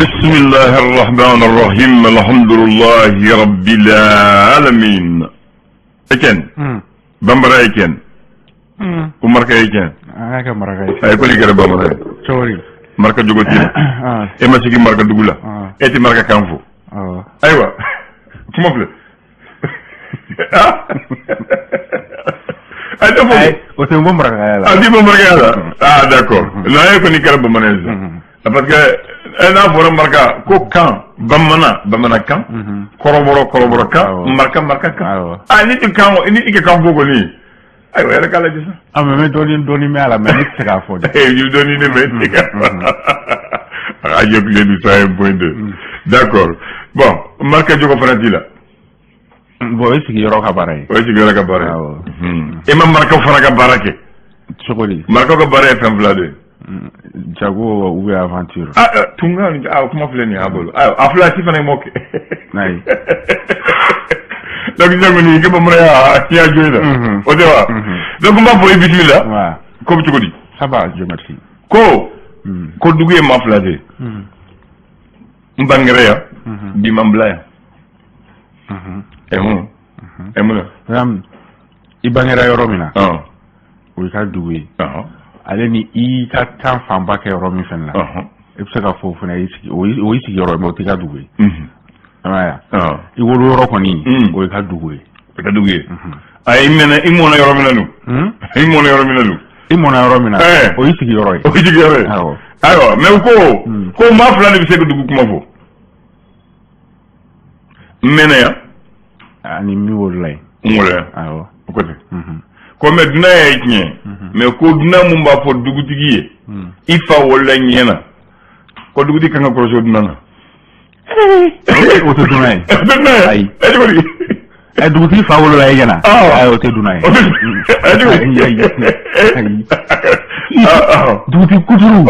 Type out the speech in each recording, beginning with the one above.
بسم الله الرحمن الرحيم الحمد لله رب العالمين اكن بامبرا اكن وماركا اكن انا ماركا اي كولي غير بامبرا سوري ماركا جوغوتي اي ما سيكي ماركا دوغلا ايتي ماركا كانفو ايوا كما بلا c'est un bon bagage. Ah, c'est bon bagage. Ah, d'accord. Là, il connaît quel bon bagage. Parce que un an pour un marqueur, quand bamana quand, coroboro quand, marqueur quand. Ah, ni tu quand beaucoup ni. Ah, ouais, regarde là ça. Ah, mais donne mais à la main, c'est la faute. Eh, you donne une main. Ah, il y a plus de ça 1.2. D'accord. Bon, marqueur du comparatif là. Bon, c'est qu'il y aura pareil. Oui, c'est qu'il y aura pareil. Et ma marque au fera barake. Chocoli. Marque au barake fait un blade. Jago ou aventure. Ah, tunga, ah, comment vous l'avez abolo. Ah, afla si fane moke. Naï. Donc, jago ni que bomre à qui a joué là. Au devoir. Donc, on va pour éviter là. Ouais. Comme tu dis. Ça va, je merci. Ko dougué ma flade. Mbangreya. Bimambla. Emuna. Ibangera yoromina. O ka duwe. Ale ni I ka tan famba ke yoromi fen la. E se ka fofu na o isi yoromi o ka duwe. Amaya. I wolo yoro koni o ka duwe. Ka duwe. Ay imena imona yoromina nu. Imona yoromina nu. Imona yoromina. O isi yoromi. O isi yoromi. Ayo, mais ko ma fula ni se ko dugu kuma fo. Mena ya. Ani mi wolay ngole awo ko te ko me duna e nye me ko duna mum ba fo dugutigi ifa wala nyena ko duguti kanga ko so duna na o te duna ay ay ko di ay duguti fa wala ay nyena ay o te duna ay duguti kuturu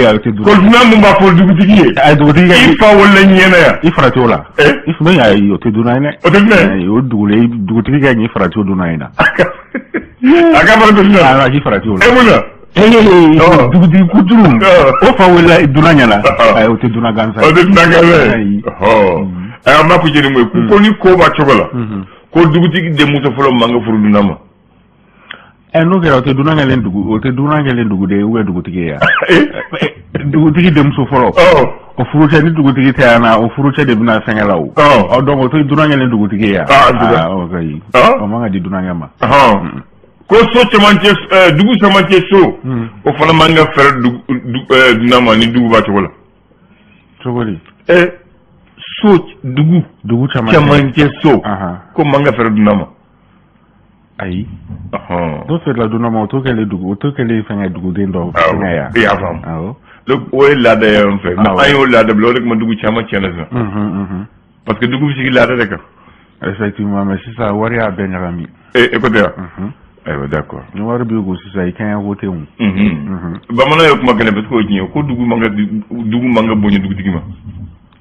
ya o te duna ko duna mum ba fo dugutigi ay duguti ifa wala nyena ya ifra tola ifme ay o te duna ne o te duna o dugule duguti ga ni ifra to duna ina aga ba duna ala ifra tola emuna duguti kuturu o fa wala duna nyana ay o te duna gansa o te duna gansa ay ma ko jeni moy ko ni ko ba chogola ko duguti de muso folo manga furu dunama no kera o te duna ngalen dugu de uwe duguti ya duguti de muso folo o furuche ni duguti te ana o furuche de bina fengelaw o donc o te duna ngalen duguti ya okay o manga di duna ngama ko so chamanche dugu chamanche so o fana manga fer dunama ni dugu ba chogola chogoli so dugu chamanche so ko manga fer dunama ayi do fait la dunama to kele dugu to kele fenga dugu de ndo ya ya fam donc o la de en fait na ayo la de blore ko dugu chamanche na parce que dugu ci la de rek effectivement mais c'est ça wari a ben rami écoutez d'accord ñu war bi go ci ça y kan voté wu ba mana yok ma gëna parce que ñew ko dugu manga boñu dugu tigima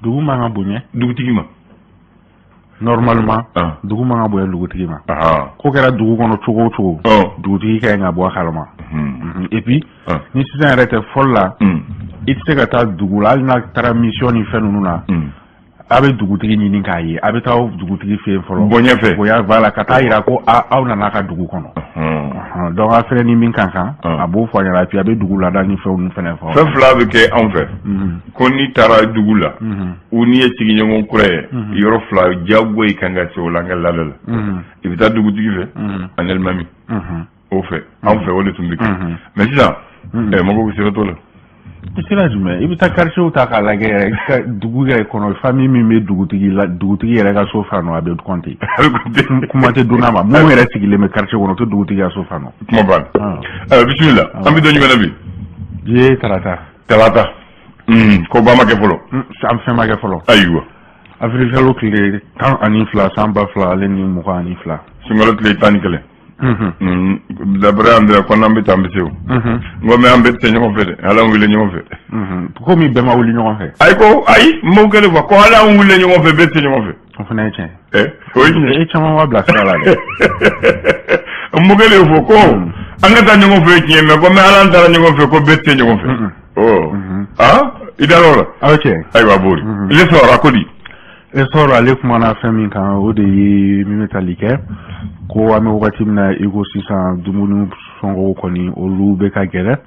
dugu manga boñe dugu tigima normalement dugu manga boya dugu tigima ko kera dugu kono chogo dugu tigi kay nga bo xalama et puis ni ci sen rete folla it se ka ta dugu la na tara mission ni fenununa abe dugu tigi ni kaye abe taw dugu tigi fe folo bonya fe boya vala kata ira ko aw na naka dugu kono donc afre ni min kankan abo fo nyala pi abe dugu la dani fe un fene fo fe flabe ke en fait ko ni tara dugu la ou ni tigi nyongo kure yoro fla jaggo e kanga ci wala ngal lalala ibita dugu tigi fe anel mami au fait en fait wala tumbi mais ça mako ko sirato la c'est la jume ibita quartier uta ka la guerre dugu ga kono famille mi me dugu tigi yere ga sofano abe konti kuma te dunama mo yere tigi le me quartier kono to dugu tigi ga sofano kuma ban bismillah ambi doni ngana bi je talata ko ba ma ke folo sam fe ma ke folo aywa afrika lo kle tan anifla samba fla le ni mo anifla singolo kle tanikele d'après André qu'on embête ambitieux ngome embête ñoo fait ala ngule ñoo fait ko mi be ma wuli ñoo fait ay ko ay mo gele ko ala ngule ñoo fait bête ñoo fait on fait na tien oui et chama wa black sala mo gele fo ko anga ta ñoo fait tien mais ko me ala ndara ñoo fait ko bête ñoo fait idalora okay aywa bori le sora ko di e sora ale kuma na fami kan o de mi metalike ko ame wakati na ego sisa dumunu songo ko ni olu be ka gele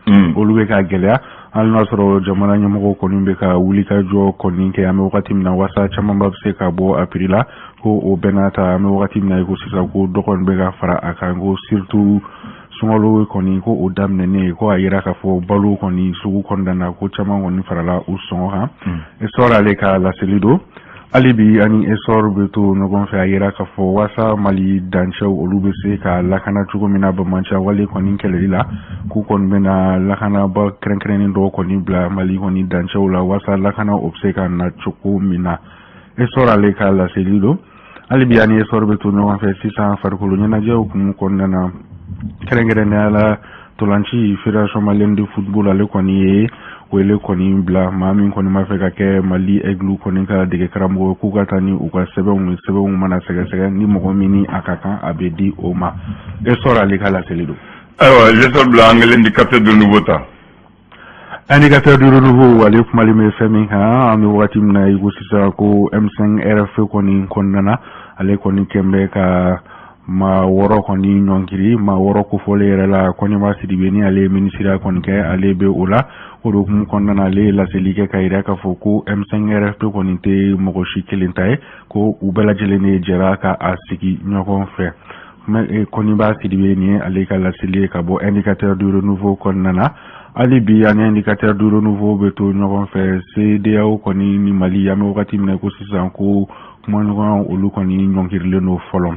al nasro jamana nyamo ko ni be ka wuli ka jo ko ni ke ame wakati na wasa chama ba se ka bo aprila ko o benata ame wakati na ego sisa ko dokon be ka fara akango surtout sungolo ko ni ko o damne ne ko ayira ka fo balu ko ni sugu kondana ko chama woni farala u songo ha e sora le ka la selido alibi ani esor beto no gon fe ayira ka fo wasa mali dancho olube se ka lakana chugo mina ba mancha wale ko nin kelila ku kon bena lakana ba krenkrenin do ko ni bla mali ko ni dancho la wasa lakana obseka na chugo mina esor ale ka la selido alibi ani esor beto no gon fe 600 farkulu nyana jew kum kon nana krengren ala tolanchi fédération malienne de football ale ko ni wele koni bla mami koni mafeka ke mali eglu koni ka dege karambo ku gatani u ka sebe mana sega ni mo mini akaka abedi oma e sora le kala selido alors les sol blanc l'indicateur de nouveauté indicateur de renouveau wale mali me femi ha ami wati na yugo sisa ko M5 RF koni konnana ale koni kembe ka ma woro koni nyonkiri ma woro ko folere la koni ma sidibeni ale ministre koni ke ale be ola odo kum konnana le la selike kayira ka foko M5 RF koni te mo shi kelintae ko ubela jelene jera ka asiki nyoko fe mais koni ba sidibeni ale ka la selike ka bo indicateur de renouveau konnana ali bi an indicateur de renouveau beto nyoko fe CDAO koni ni mali ya me wakati mna ko sisan ko mo ngon olu koni nyonkiri le no folom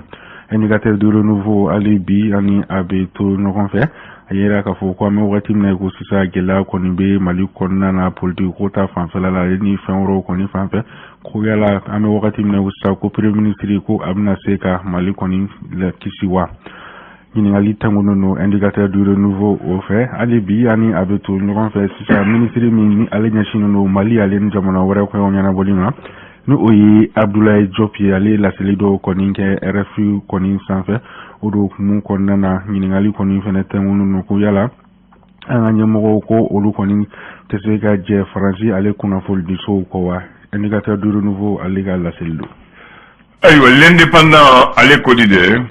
indicateur de renouveau alibi ani abeto no konfe ayera ka fo ko me wati na ko sisa gela ko ni be mali ko na politique ko ta fan fela la ni fenro ko ni fan fe ko yala ame wakati na ko sa ko premier ministre ko abna seka mali ko ni la kisiwa ni ngali tangono no indicateur de renouveau au fait alibi ani abeto no konfe sisa ministre mi ale nyashino no mali ale njamona wara ko nyana bolima no oyi Abdoulaye Diop yale la selido koninke RFU konin sanfe odo mu konnana nyingali konin fenete ngunu no ko yala anga mo ko olu konin tesega je franci ale kuna fol di so ko wa indicateur de renouveau ale ga la selido aywa l'indépendant ale ko dide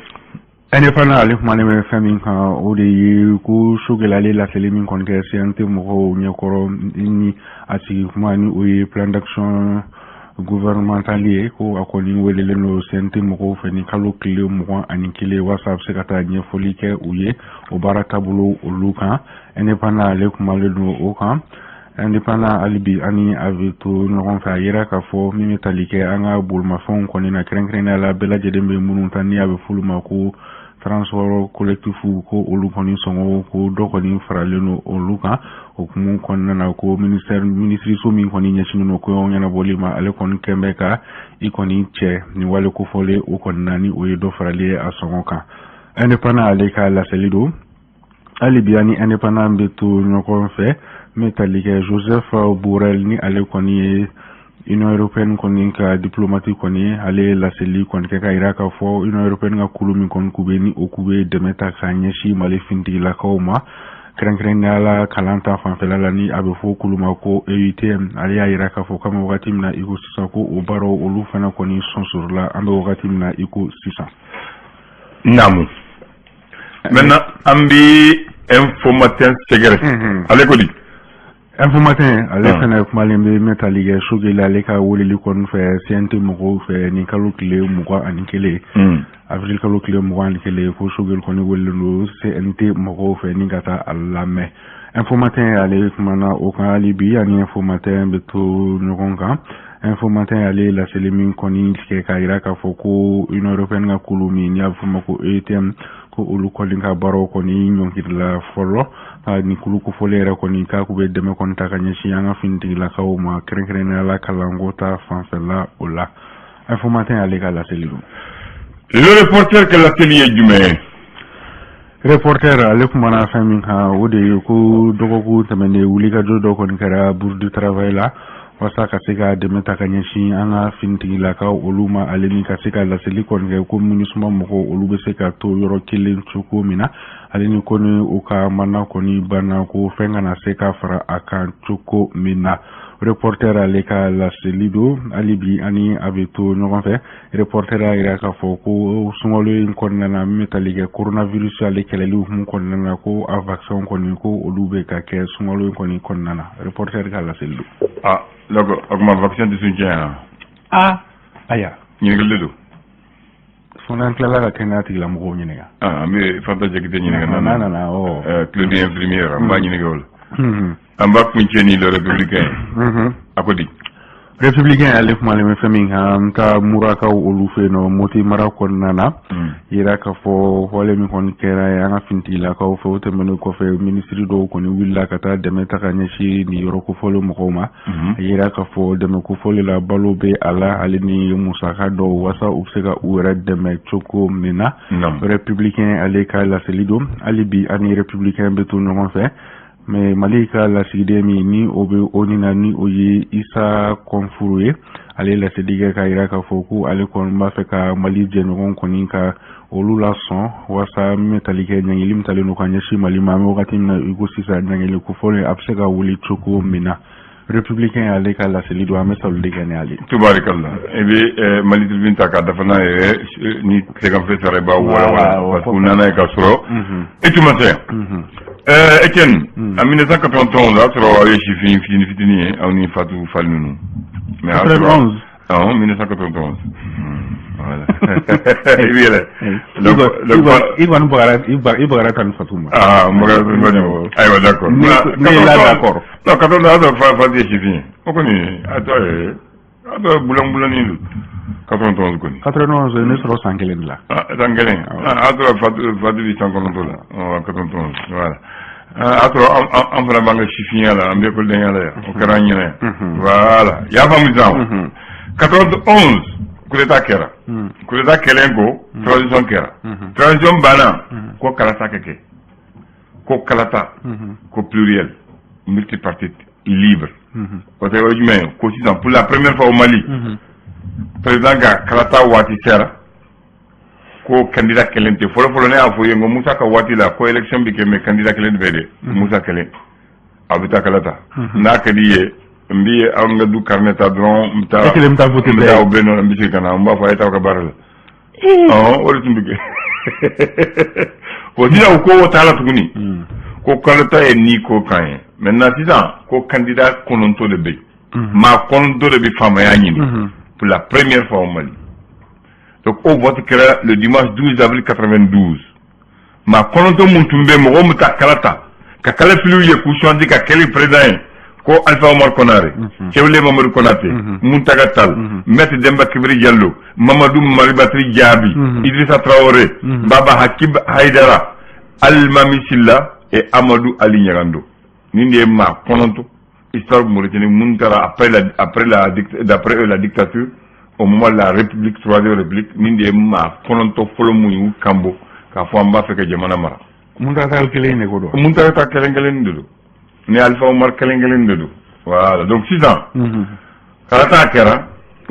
indépendant ale mane famille ka odi ko shugela ale la selimin konke siante mo nyekoro ni ati mani oyi plan d'action gouvernemental ko akoni welele no sente mo feni kalo kile mo ani kile whatsapp se kata nye folike uye o baraka bulu uluka indépendant le kuma le no oka indépendant alibi ani avito no kon fa yera ka fo mi metalike anga bulma fon koni na krenkren la bela jedembe munun tani ave fuluma ko transport collectif ko olu koni songo ko do koni farale no oluka o kumu konna ko ministre so min koni nyashino no ko nyana bolima ale kon kembeka ikoni che ni wale ko fole o konna ni o do farale a songo ka indépendant ale ka la selido ali biani indépendant beto no kon fe metalike Joseph Borrell ni ale koni Union européenne koni ka diplomatique koni ale la seli koni ka iraka fo Union européenne ga kulumi kon kubeni o kube demeta kanyeshi male finti la kauma kren ala kalanta fanfela la ni abe fo kuluma ko EUTM ale ya iraka fo kama wakati mna iko sisa ko o baro olu fana koni sonsur la ambe wakati mna iko sisa namu maintenant ambi informateur segere ale ko di information ale fana kumalembe metalige shugela ale ka woli kon fe siente mo fe ni kalukle mo ani kele avril kalukle mo ani kele ko shugel kon woli no CNT mo fe ni gata allame information ale kumana o kan alibi ani information beto no konka information ale la selimin koni ke kaira ka foko Union européenne ga kulumi ni afuma ko ETM ko ulu kolinga baro koni nyonkir la folo ni kuluku folera koni ka kube deme konta kanyeshi anga finti la kauma krenkren la kalangota fanfela ola information ale ka la selido le reporter que l'atelier jume reporter ale kumana famin ha ode ko dogo ko tamene wuli ka jodo kon kara bourse du travail la wasa ka se ka dɛmɛ ta ka ɲɛsin an ka finitigilakaw olu ma ale ni ka se ka laseli kɔni kɛ ko MINUSMA mɔgɔw olu bɛ se ka to yɔrɔ kelen cogo min na ale ni kɔni u ka mana kɔni banna ko fɛn kana se ka fara a kan cogo min na. Reporter ale ka laseli do hali bi ani a bɛ to ɲɔgɔn fɛ. Reporter a yira k'a fɔ ko sunkalo in kɔnɔna na min bɛ tali kɛ coronavirus ale kɛlɛli hukumu kɔnɔna na ko a vaccin kɔni ko olu bɛ ka kɛ sunkalo in kɔni kɔnɔna na. Reporter ka laseli do. D'accord, o kuma vaccin tɛ sun tiɲɛ yan. Aya. Ɲininkali do. Fo n'an tilala ka kɛnɛya tigilamɔgɔw ɲininka. An bɛ Fanta Jakite ɲininka. Nana Claudie infirmière an b'a ɲininka o la. An b'a kuncɛ ni le républicain a ko di. Républicain ale kumalen bɛ fɛn min kan ka murakaw olu fɛ yen nɔ Moti mara kɔnɔna na yira k'a fɔ wale min kɔni kɛra an ka finitigilakaw fɛ o tɛmɛnen kɔfɛ minisiri dɔw kɔni wulila ka taa dɛmɛ ta ka ɲɛsin nin yɔrɔ kofɔlen mɔgɔw ma a yira k'a fɔ dɛmɛ kofɔli la balo bɛ a la ale ni musaka dɔw wasa u bɛ se ka u yɛrɛ dɛmɛ cogo min na. Républicain ale ka laseli don hali bi ani républicain bɛ to ɲɔgɔn fɛ. Mais Mali ka lasigiden min ni o bɛ o ni na ni o ye Isa Kɔnfuru ye ale laseli kɛ k'a yira k'a fɔ ko ale kɔni b'a fɛ ka Mali jɛɲɔgɔn kɔni ka olu la sɔn walasa min bɛ tali kɛ ɲɛɲɛli min talen don ka ɲɛsin Mali ma an bɛ wagati min na i ko sisan ɲɛɲɛli kofɔlen a bɛ se ka wuli cogo min na. Républicain ale ka laseli don an bɛ saludi kɛ ni ale. Tubarikala i bɛ Mali Tribune ta k'a dafa n'a yɛrɛ ni tileganfɛ sara i b'a wala parce que u nana ye k'a sɔrɔ e tun ma se yan. Etienne, en 1991, là, tu vas aller chez Fini, on y fait tout fall nous. Mais 91. Non, 1991. Voilà. Il va arrêter Fatouma. Ah, d'accord. Mais là, d'accord. Non, 91, on va dire chez Fini. On connaît. Attends, boulan, 91 koni. 91 ne sera sans kelen là. Sangelen. Attends, Fadili sans konto là. 91. Voilà. Attends, on fera banga chifinya là, on békol denya là. On karanya. Voilà. Ya famu 91 coup d'état kera. Coup d'état kelengo, transition kera. Transition bana ko kalata keke. Ko kalata, ko pluriel, multipartite, libre. Parce que pour la première fois au Mali, président ga kalata wati sera ko candidat kelente folo ne a foye ngo Musa ka wati la ko election bi ke me candidat kelente bede Musa kelen abita kalata na kadiye mbiye am nga du carneta dron mta voter mta obeno mbi kana mba fa eta ka barala o tumbuke ko dina ko wotala tuguni ko kalata e ni ko kan maintenant sisan ko candidat kononto de be ma kononto de be fama ya nyini pour la première fois au Mali. Donc, au vote le dimanche 12 avril 92. Ma kononto Moutoumbe, Mogo Mouta Kalata, Kakale Filou Yekou dit Kakele président, Ko Alpha Omar Konare, Chevle Mamadou Konate, Muntagatal, Maître Demba Kibri Diallo, Mamadou Maribatri Diaby, Idrissa Traoré, Baba Hakib Haidara, Al-Mami Silla et Amadou Ali Nyagando. Ninde ma kononto. Histoire Mauritanie Muntara d'après la dictature au moment de la République, troisième République, ninde ma kononto folomu kambo ka fo amba feke jamana mara. Muntara kelen ne ko do. Muntara ta kelen de do. Ne Alpha Omar kelen de do. Voilà, donc 6 ans. Kalata kera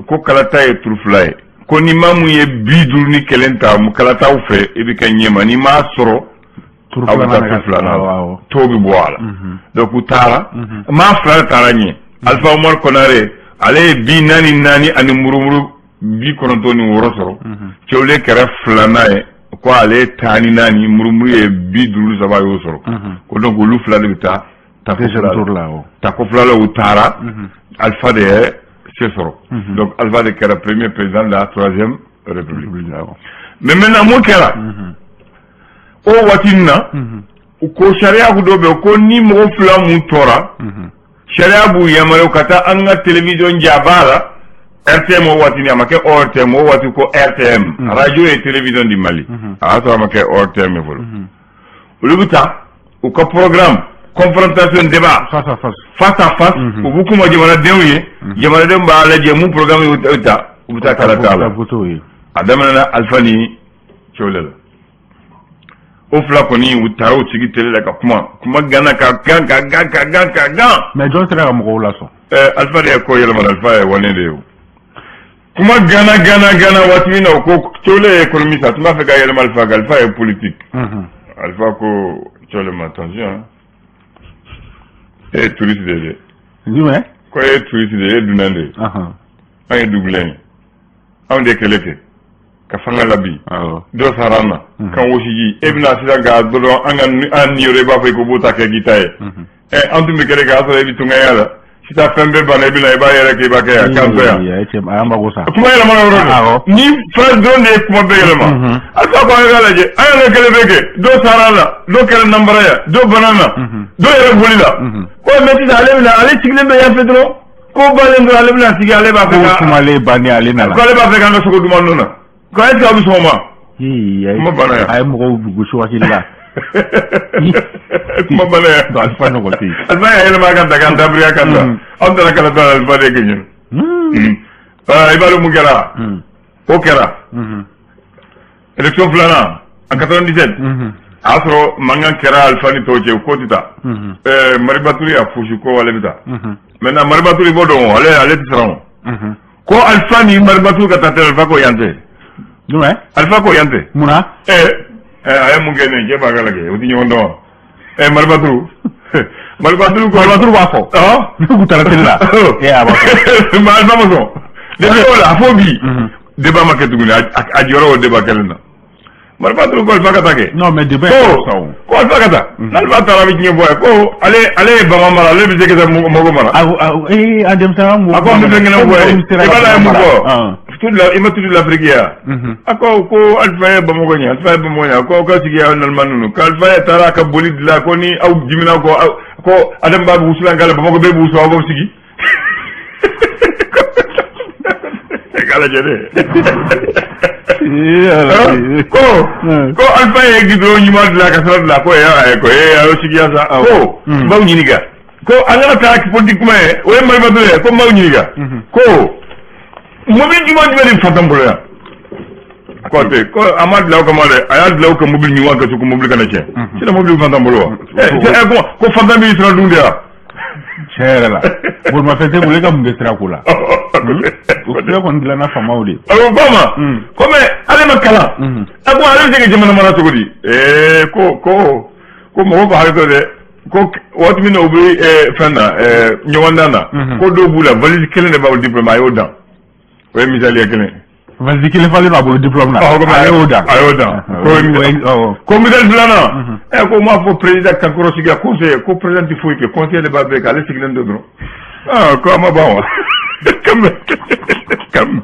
ko kalata e truflaye. Ko ni mamu ye bidur ni kelenta mu kalata u fe e bi kanyema ni ma soro tobi boala donc utara ma frère taranye Alpha Omar Konare ale bi nani ani murumuru bi konontoni worosoro cewle kere flanae ko ale tani nani murumuru e bi dulu saba yo soro ko donc lu flale bita ta ko flale utara Alpha de c'est soro donc Alpha de kere premier président de la troisième république mais maintenant mo kera o watinna ko sharia ku dobe ko ni mo fula mu tora sharia bu yamaro kata anga television jabala RTM o watini amake ORTM o wati ko RTM radio et télévision di Mali aso amake ORTM volo ulubuta o ko programme confrontation débat face à face o buku mo jamana dewye jamana dem ba la je mu programme uta kala tala adamana alfani cholela o fila kɔni u taara u sigi télé la ka kuma gana ka gan mais jɔn sera ka mɔgɔw lasɔn Alpha de ye ko yɛlɛmana Alpha ye wane de ye o kuma gana waati min na o ko Thiolé ye économiste a tun b'a fɛ ka yɛlɛma Alpha kan Alpha ye politique Alpha ko Thiolé ma attention e ye touriste de ye jumɛn ko e ye touriste de ye dunan de ye an ye dugulen ye anw de ye kɛlɛ kɛ ka fanga labi dɔ sara an na kan wɔsiji e bɛna sisan ka dɔrɔn an niyɔrɔ i b'a fɔ i ko b'o ta kɛ k'i ta ye an tun bɛ kɛlɛ kɛ a sɔrɔ i bɛ tunkɛya la sisan fɛn bɛɛ banna i bɛna i b'a yɛrɛ kɛ i b'a kɛ yan kan so yan kuma yɛlɛmana yɔrɔ de ni fɛn dɔrɔn de ye kuma bɛɛ yɛlɛma Alpha ko an ka lajɛ an y'ale kɛlɛ bɛɛ kɛ dɔ sara an na dɔ kɛra nanbara ya dɔ bana na dɔ yɛrɛ boli la ko mɛ sisan ale sigilen bɛ yan fɛ dɔrɔn ko bannen dɔrɔn ale bɛna sigi ale b'a fɛ ka sumalen bannen ale nana ko ale b'a fɛ k'an ka sogo duman ninnu na ko est-ce que a bɛ sɔn o ma kuma banna yan a ye mɔgɔw gosi hakili la kuma banna yan Alpha nɔgɔ tɛ yen Alpha y'a yɛlɛma kan ta k'an dabiriya kan ta anw taara kala taa Alpha de kɛ i b'a dɔn mun kɛra o kɛra élection filanan en 97 a y'a sɔrɔ mankan kɛra Alpha ni tɔw cɛ ko tɛ taa Mariba Touré y'a fosi ko ale bɛ taa maintenant Mariba Touré b'o dɔn ale tɛ siran o ko Alpha ni Mariba Touré ka taa tɛ Alpha ko yan tɛ jumɛn Alpha ko yan tɛ munna a ye mun kɛ ne cɛ b'a k'a lajɛ o tɛ ɲɔgɔn dɔn wa Mariba Touré b'a fɔ ne k'u taara télé la a b'a fɔ mais Alpha ma sɔn depuis o la a fɔ bi débat ma kɛ tuguni a jɔyɔrɔ o débat kɛlen na Mariba Touré ko Alpha ka taa kɛ non mais débat ko Alpha ka taa n'Alpha taara a bɛ diɲɛ bɔ ye ko ale ye Bama mara ale bɛ se ka taa Mogo mara a denmisɛnnin a ko an bɛ fɛn kelen bɔ ye i b'a la ye mun fɔ i ma tudu l'Afrique ya a ko Alpha ye Bamako ɲɛ Alpha ye Bamako ɲɛ ko ka sigi aw nalima ninnu ko Alpha ye taara a ka boli dilan ko ni aw dimina ko Adamu b'a wusulan k'ale Bamako bɛɛ b'u sɔn aw b'aw sigi k'a lajɛ dɛ ko Alpha ye gidon ɲuman dilan ka sira dilan ko a y'o sigiya sa ko n b'aw ɲininka ko an kana taa politique kuma ye o ye Mariba Touré ye ko n b'aw ɲininka ko mobili jumɛn de fatan bolo yan ko tɛ ko a ma dilan o kama dɛ a y'a dilan o ka mobili ɲuman kɛ so ko mobili kana tiɲɛ sinon mobili fatan bolo wa ko fatan b'i sira dun de wa tiɲɛ yɛrɛ la bolimafɛn tɛ bolo e ka mun bɛ sira ko la o sira kɔni dilanna faamaw de a ko ma ko mɛ ale ma kalan a ko ale bɛ se ka jamana mara cogo di ko mɔgɔw ka hakɛ to dɛ ko waati min na u bɛ fɛn na ɲɔgɔn dan na ko dɔw b'u la valise kelen de b'aw diplôme a y'o dan o ye misaliya kelen valise kelen falen don a bolo diplôme na a y'o dan ko misali filanan ko m'a fɔ président kankɔrɔsigi a conseiller ko président tɛ foyi kɛ conseiller de b'a bɛɛ kɛ ale sigilen don dɔrɔn ko a ma ban wa quand même